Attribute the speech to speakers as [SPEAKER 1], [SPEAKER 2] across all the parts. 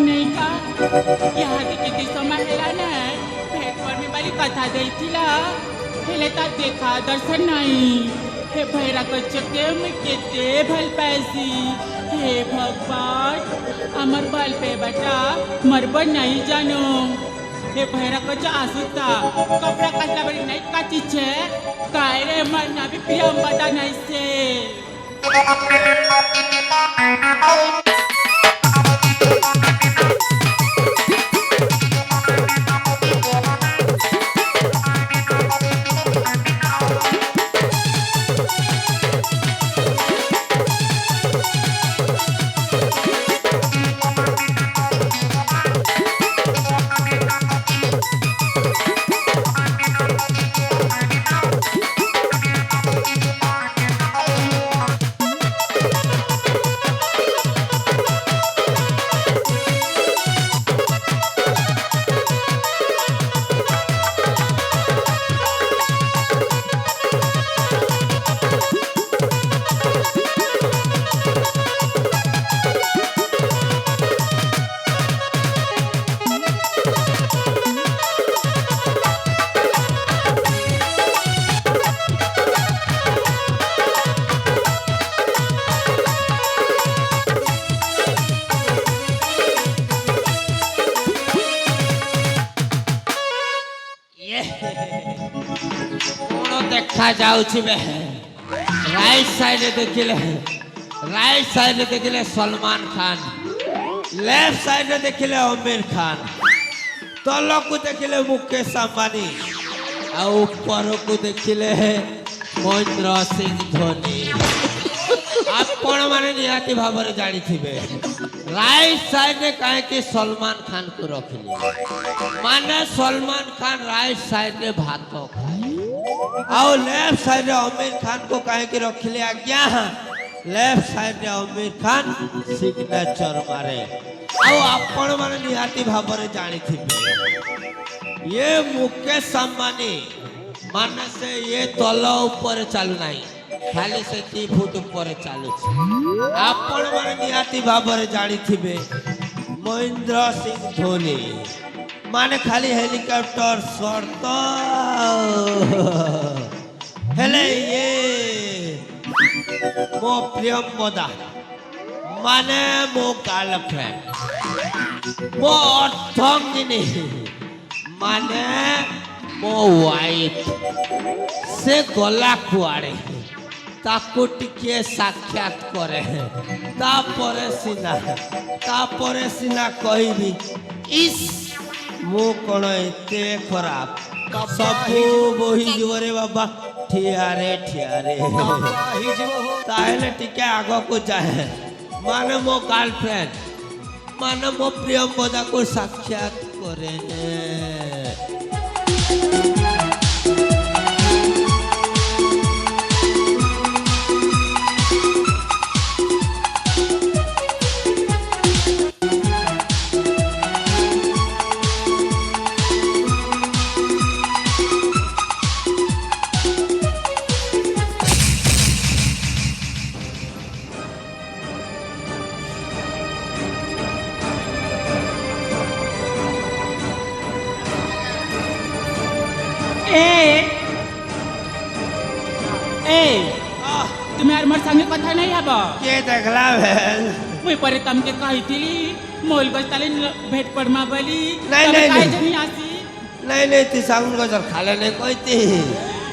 [SPEAKER 1] नहीं का यहाँ किती समय हेला नाही भेट पर मी बाली कथा देईथिला हेले ता देखा दर्शन नहीं हे भैरा कच्चे में केते भल पैसी हे भगवान अमर बल पे बेटा मरब नहीं जानो हे भैरा कच्चा आसुता कपड़ा कसला बड़ी नहीं काची छे काय रे मरना भी प्रियम बता नहीं से
[SPEAKER 2] देखा जाउछि बे राइट साइड देखिले सलमान खान लेफ्ट साइड देखिले आमिर खान तल को देखिले मुकेश अंबानी आ ऊपर को देखिले महेंद्र सिंह धोनी आपण माने निहाती भाବରେ जानी थिबे राइट साइड में काहे कि सलमान खान को रखली माने सलमान खान राइट साइड में भात खाए आओ लेफ्ट साइड में आमिर खान को काहे कि रखले आज्ञा लेफ्ट साइड में आमिर खान सिग्नेचर मारे आओ आपण माने निहाती भाବରେ जानी थिबे ये मुकेश अंबानी माने से ये तल ऊपर चालू नहीं खाली से 3 फुट ऊपर चालू आपण माने निहाती भाବରେ जानी थिबे महेंद्र सिंह धोनी माने खाली हेलीकॉप्टर शर्त हेले ये मो प्रियंवदा माने मो गर्लफ्रेंड मो अर्धांगिनी माने मो वाइफ से गला कुआड़े ताको टिके साक्षात करे तापरे सिना कहबी इस मो कोन एते खराब सब बोही जीवरे बाबा ठियारे ताहले टिके आगो को चाहे माने मो गर्लफ्रेंड माने मो प्रियंवदा को साक्षात करे
[SPEAKER 1] तुम्हार मोर संगे कथा नहीं हब
[SPEAKER 2] के देखला भेल
[SPEAKER 1] मुई परे तमके कहिथिली मोल गस्ताले भेट पड़मा बली
[SPEAKER 2] नहीं
[SPEAKER 1] काहे जनी आसी
[SPEAKER 2] नहीं ती साउन गजर खाले नहीं कहती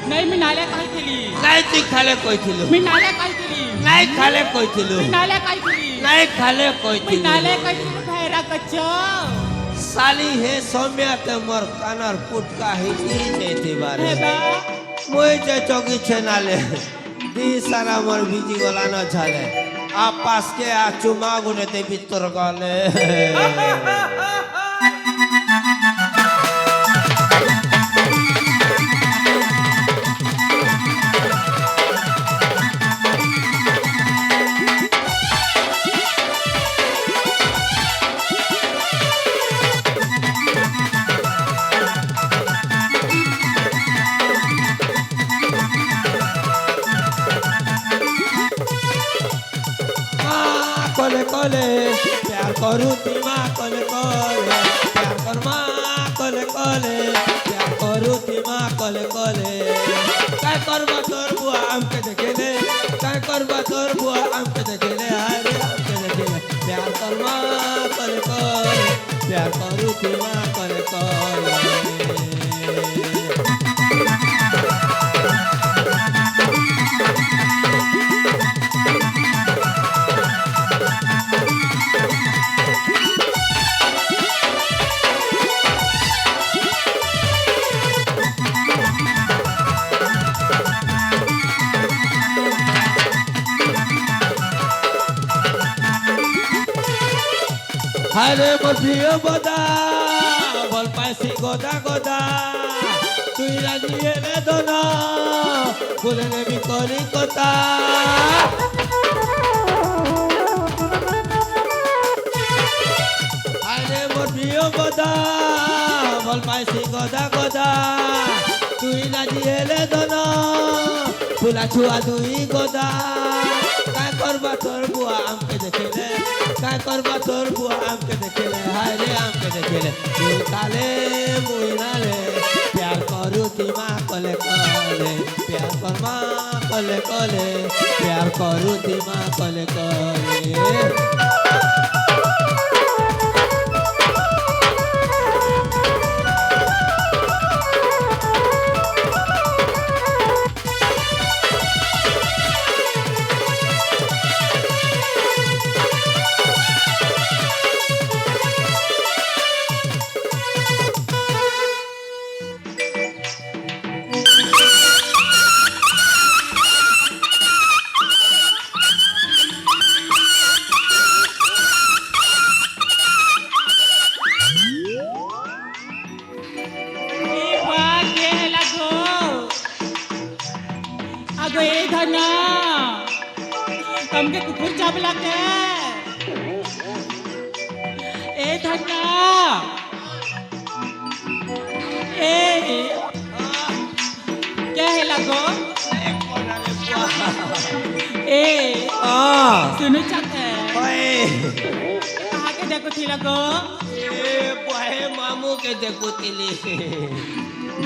[SPEAKER 1] नहीं मी नाले कहिथिली
[SPEAKER 2] नहीं ती खाले कहथिलु
[SPEAKER 1] मी नाले कहिथिली
[SPEAKER 2] नहीं खाले कहथिलु
[SPEAKER 1] मी नाले कहिथिली
[SPEAKER 2] नहीं खाले
[SPEAKER 1] मी
[SPEAKER 2] कहथिलु
[SPEAKER 1] नाले कहिथिली भैरा कच्चो
[SPEAKER 2] साली हे सौम्या ते मोर कानर पुटका हिली देती बारे
[SPEAKER 1] हे बा
[SPEAKER 2] मोय जे चौकी छे नाले दी सारा मोर बीजी गला न छाले आ पास के आ चुमा गुने ते भीतर गले करू तीमा कले कले प्यार करमा कले कले प्यार करू तीमा कले कले काय करबा तोर बुआ हमके देखेले काय करबा तोर बुआ हमके देखेले अरे हमके देखेले प्यार करमा कले कले प्यार करू तीमा कले कले हरे मधियो बदा बल पासी गोदा गोदा तुई राजी रे दोना बोले ने भी करी कोता हरे मधियो बदा बल पासी गोदा गोदा तुई राजी रे दोना फुला छुआ दुई गोदा काय करबा तोर बुआ हमके देखेले काय करबा तोर बुआ हमके देखेले हाय रे हमके देखेले तू काले मुइनाले प्यार करू तीमा कले कले प्यार करमा कले कले प्यार करू तीमा कले कले
[SPEAKER 1] अगो ए धना तुमके कुकुर चाबला के ए धना ए क्या है लगो ए सुनो चके कहाँ के देखो थी लगो
[SPEAKER 2] ए बहे मामू के देखो तिली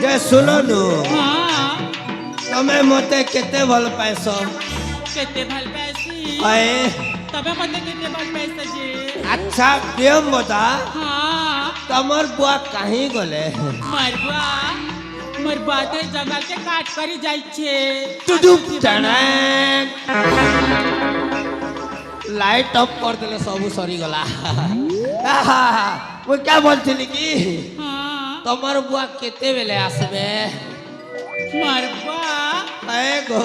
[SPEAKER 2] जे सुनो नु
[SPEAKER 1] हाँ
[SPEAKER 2] तमे मते केते भल पैसो
[SPEAKER 1] केते भल पैसी
[SPEAKER 2] अए
[SPEAKER 1] तबे मते केते भल पैसा जी
[SPEAKER 2] अच्छा प्रेम बता
[SPEAKER 1] हाँ
[SPEAKER 2] तमर बुआ कहीं गले
[SPEAKER 1] मोर बुआ तो जंगल के काट करी जाई छे
[SPEAKER 2] टुडुप टनक लाइट ऑफ कर देले सब सरी गला वो क्या बोलथिली की
[SPEAKER 1] हाँ
[SPEAKER 2] तमर बुआ केते बेले आसबे
[SPEAKER 1] मोर बुआ
[SPEAKER 2] एगो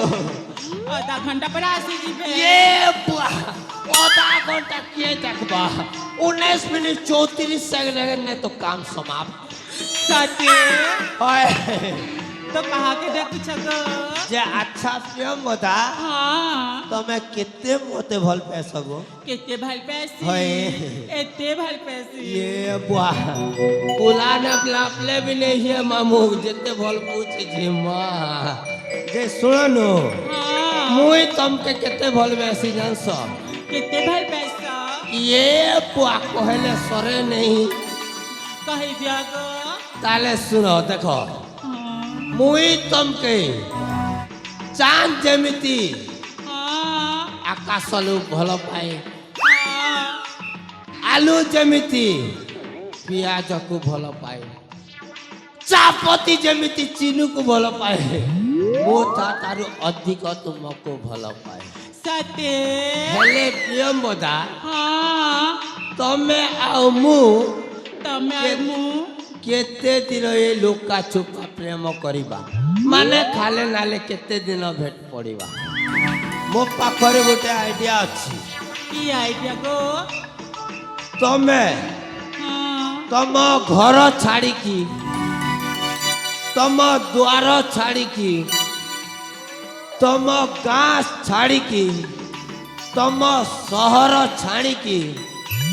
[SPEAKER 1] आधा घंटा पर आसी जीबे
[SPEAKER 2] ये बुआ आधा घंटा किए देखबा 19 मिनट 34 सेकंड ने तो काम समाप्त
[SPEAKER 1] सते
[SPEAKER 2] ओए
[SPEAKER 1] तो कहा के देखु छगो
[SPEAKER 2] जे अच्छा प्रेम बता
[SPEAKER 1] हाँ
[SPEAKER 2] तो मैं कितने मोते भल पैसा गो
[SPEAKER 1] केते भल पैसी
[SPEAKER 2] होए
[SPEAKER 1] एते भल पैसी
[SPEAKER 2] ये बुआ उलाने अपले भी नहीं है मामू जितने भल पूछे जी माँ जे सुनो
[SPEAKER 1] हाँ
[SPEAKER 2] मुई तुमके कितने भल वैसी जान सो
[SPEAKER 1] केते भल पैसा
[SPEAKER 2] ये बुआ कहले सरे नहीं
[SPEAKER 1] कही दिया गो
[SPEAKER 2] ताले सुनो देखो
[SPEAKER 1] हाँ
[SPEAKER 2] मुई तुमके चांद जेमिति
[SPEAKER 1] हाँ
[SPEAKER 2] आकाशलू भल पाए
[SPEAKER 1] हाँ
[SPEAKER 2] आलू जेमिति पियाज को भल पाए चापती जेमिति चीनू को भल पाए वो तारू अधिक तुमको भल पाए
[SPEAKER 1] सते
[SPEAKER 2] हेले प्रियम बदा
[SPEAKER 1] हाँ
[SPEAKER 2] तमे आउ मु
[SPEAKER 1] तमे मु
[SPEAKER 2] केते दिन ये लुका छुपा प्रेम करिबा माने खाले नाले केते दिन भेट पड़िबा मो पाखरे गोटे आइडिया अछि
[SPEAKER 1] की आइडिया गो
[SPEAKER 2] तमे
[SPEAKER 1] हाँ
[SPEAKER 2] तम घर छाड़ी की तम द्वार छाड़ी की तम गाँ छाड़ी की तम शहर छाड़ी की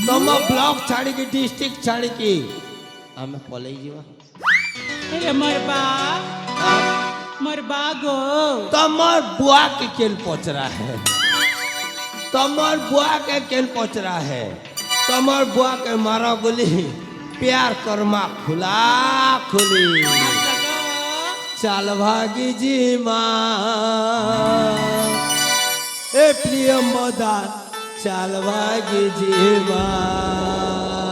[SPEAKER 2] तम ब्लॉक छाड़ी की डिस्ट्रिक्ट छाड़ी की आमे पलई जीवा
[SPEAKER 1] हे मरबा गो
[SPEAKER 2] तमर बुआ के केन पचरा है तमर बुआ के केन पचरा है तमर बुआ के मारा बोली प्यार करमा खुला खुली चल भागी जी माँ ए प्रियम मदान चल भागी जी माँ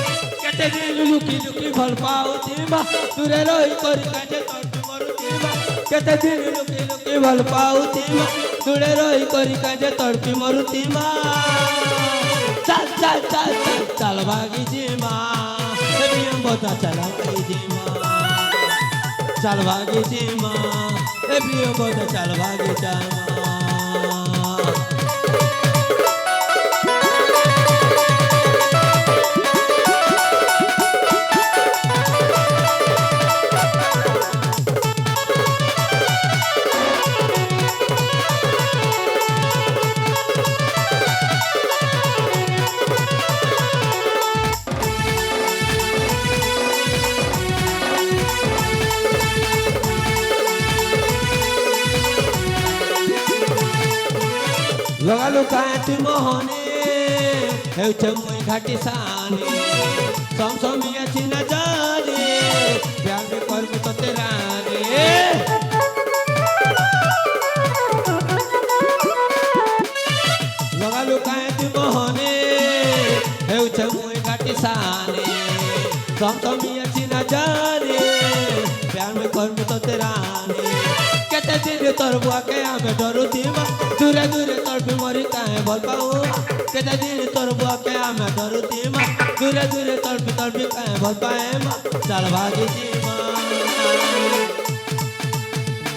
[SPEAKER 2] लुकी लुकी भल पाऊती माँ तुरे रही करी काजे तोड़ मरुती माँ केते दिन लुकी लुकी भल पाऊती माँ तुरे रही करी काजे तोड़ मरुती माँ चल चल चल चल चल भागी जी माँ प्रियम बता चल भागी जी माँ चल भागी जी माँ प्रियम बता चल भागी जी माँ लगालू काटी मोहने हेउचे मुई घाटी साने सम सम याची न जाने प्यार में कर्म तो तेरा रे लगालू काटी मोहने हेउचे मुई घाटी साने सम सम याची न जाने प्यार में कर्म तो तेरा रे केते दिन तोर बुआ के आमे डरुती माँ दूरे दूरे तोर भी मरी काहे भल पाऊ केते दिन तोर बुआ के आमे डरुती माँ दूरे दूरे तोर भी काहे भल पाए माँ चल भागी जी माँ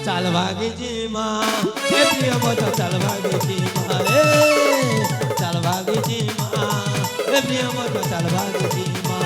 [SPEAKER 2] चल भागी जी माँ ए प्रिय बता चल भागी जी माँ चल भागी जी माँ ए प्रिय बता चल भागी जी माँ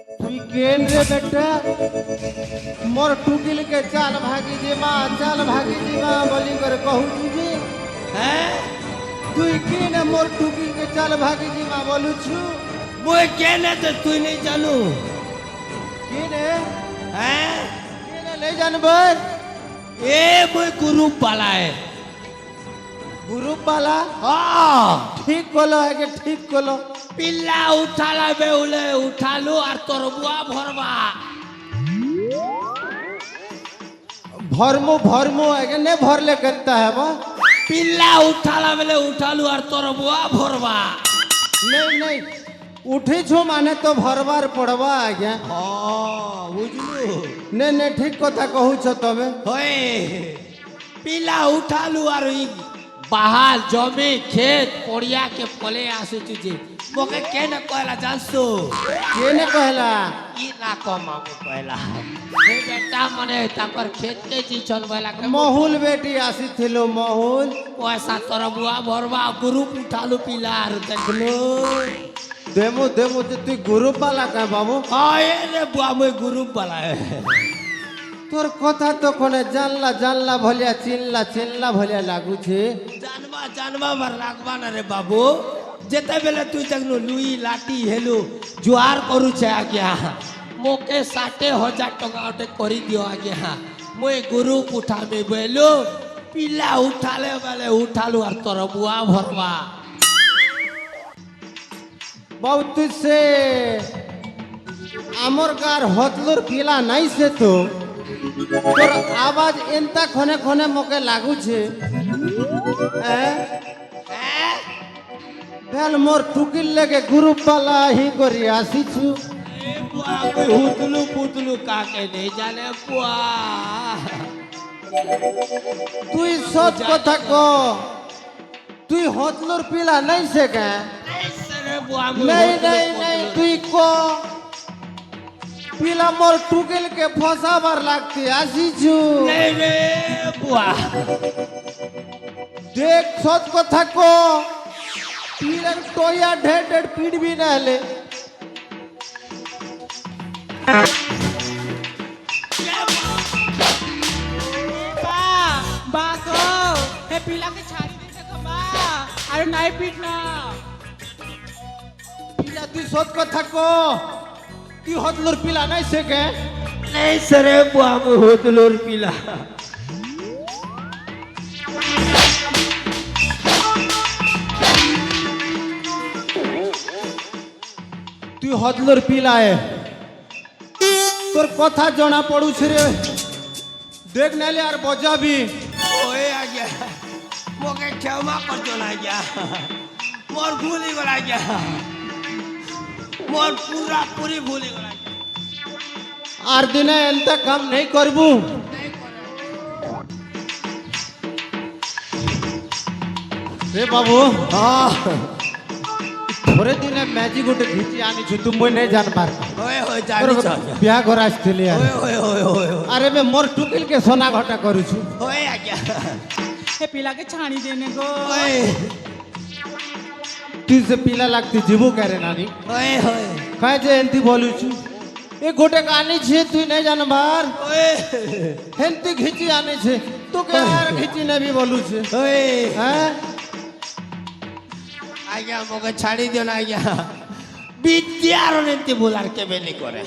[SPEAKER 3] रे बेटा मोर टुकिल के चाल भागी जी माँ चाल भागी जी माँ बोली कर कहू जी
[SPEAKER 2] हैं
[SPEAKER 3] तुई की ने मोर टुकिल के चाल भागी जी माँ बोलू छु
[SPEAKER 2] मुझे कहने तो तू नहीं जानू
[SPEAKER 3] की ने
[SPEAKER 2] हैं
[SPEAKER 3] की ने ले जानबर
[SPEAKER 2] ए मुझे गुरु वाला है
[SPEAKER 3] ग्रुप वाला
[SPEAKER 2] हाँ
[SPEAKER 3] ठीक बोलो है कि ठीक बोलो
[SPEAKER 2] पिल्ला उठाला बेउले उठालू और तोर बुआ भरवा
[SPEAKER 3] भरमो है कि नहीं भरले करता है वो
[SPEAKER 2] पिल्ला उठाला बेले उठालू और तोर बुआ भरवा
[SPEAKER 3] नहीं नहीं उठी छु माने तो भरबार पड़वा आज्ञा
[SPEAKER 2] हाँ बुझलू
[SPEAKER 3] नहीं नहीं ठीक कथा कहू छो तबे
[SPEAKER 2] होए पिल्ला उठालू और बाहर जमे खेत पड़िया के पले आसे तुझे मोके के न कहला जानसो
[SPEAKER 3] के ने कहला
[SPEAKER 2] ई ना कमा कहला हे बेटा मने तापर खेत के जी चलवेला के
[SPEAKER 3] महूल बेटी आसी थिलो महूल
[SPEAKER 2] पैसा तोर बुआ भरवा ग्रुप उठालू पिलार देखलो
[SPEAKER 3] देमो देमो जे तू ग्रुप वाला का बाबू
[SPEAKER 2] आए रे बुआ मैं ग्रुप वाला है
[SPEAKER 3] तोर कथा तो कोने जानला जानला भलिया चिनला भलिया लागू छे
[SPEAKER 2] जानवा जानवा भर लागबा ना रे बाबू जेते बेले तू जगनो लुई लाठी हेलो जुआर करू छे आज्ञा मोके 60,000 टका उठे करी दियो आज्ञा मोय ग्रुप उठा में बेलो ପିଲା ଉଠାଲେ ବେଲେ ଉଠାଲୁ ଆର୍ ତୋର ବୁଆ ଭରବା
[SPEAKER 3] बहुत से आमर गार हतलुर पिला नहीं से तो तोर आवाज एंता खने खने मोके लागू छे बेल मोर टुकिल लेके ग्रुप वाला ही करी आसी छु
[SPEAKER 2] ए बुआ कोई हुतलू पुतलू काके नहीं जाने बुआ
[SPEAKER 3] তুই সত কথা ক তুই হতলুর পিলা নাই সে কে
[SPEAKER 2] सरे बुआ
[SPEAKER 3] नहीं नहीं नहीं তুই ক পিলা মোর টুকিল কে ফসাবার লাগতে আসিছু
[SPEAKER 2] नहीं रे बुआ
[SPEAKER 3] দেখ সত কথা ক পিলার টয়া ঢের ঢের পিড়বি না হলে
[SPEAKER 1] बा बा को हे पिला के छाड़ी दे का बा अरे नहीं पीटना
[SPEAKER 3] পিলা তুই সত কথা ক তুই হতলুর পিলা নাই সে কে
[SPEAKER 2] नहीं सरे बुआ हुतलूर पिला
[SPEAKER 3] তুই হদলর পিলায়ে তোর কথা জনা পড়ুছে রে দেখ নালে আর বজাবি
[SPEAKER 2] ओए आ गया मोके क्षमा कर दो ना गया मोर भूली गला गया मोर पूरा पूरी भूली गला गया
[SPEAKER 3] আর দিনে এলতা কাম নেই করবু রে বাবু থোড়ে দিনে ম্যাজিক গোটে ঘিচি আনিছু তুমি নেই জানবার
[SPEAKER 2] ओए ओए जानी चल
[SPEAKER 3] বিয়া ঘর আসছিলি আর
[SPEAKER 2] ओए ओए ओए ओए
[SPEAKER 3] আরে বে মোর টুকিল কে সোনা ঘটা করুছু
[SPEAKER 2] ओए आ गया
[SPEAKER 1] हे पिला के छाड़ी देने को
[SPEAKER 2] ओए
[SPEAKER 3] তুই সে পিলা লাগতি জীবু করে নানি
[SPEAKER 2] ओए ओए
[SPEAKER 3] কায় যে এন্তি বলুছু এ গোটে আনিছে তুই নেই জানবার
[SPEAKER 2] ओए
[SPEAKER 3] হেন্তি ঘিচি আনিছে তোকে আর ঘিচি নেবি বলুছে
[SPEAKER 2] ओए
[SPEAKER 3] হ্যাঁ
[SPEAKER 2] आ गया मोके छाड़ी दियो ना गया विद्यार नेति बोलार के बेली करे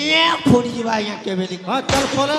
[SPEAKER 2] ये फुड़ी जीवा यहाँ के बेली
[SPEAKER 3] হ্যাঁ চল পরে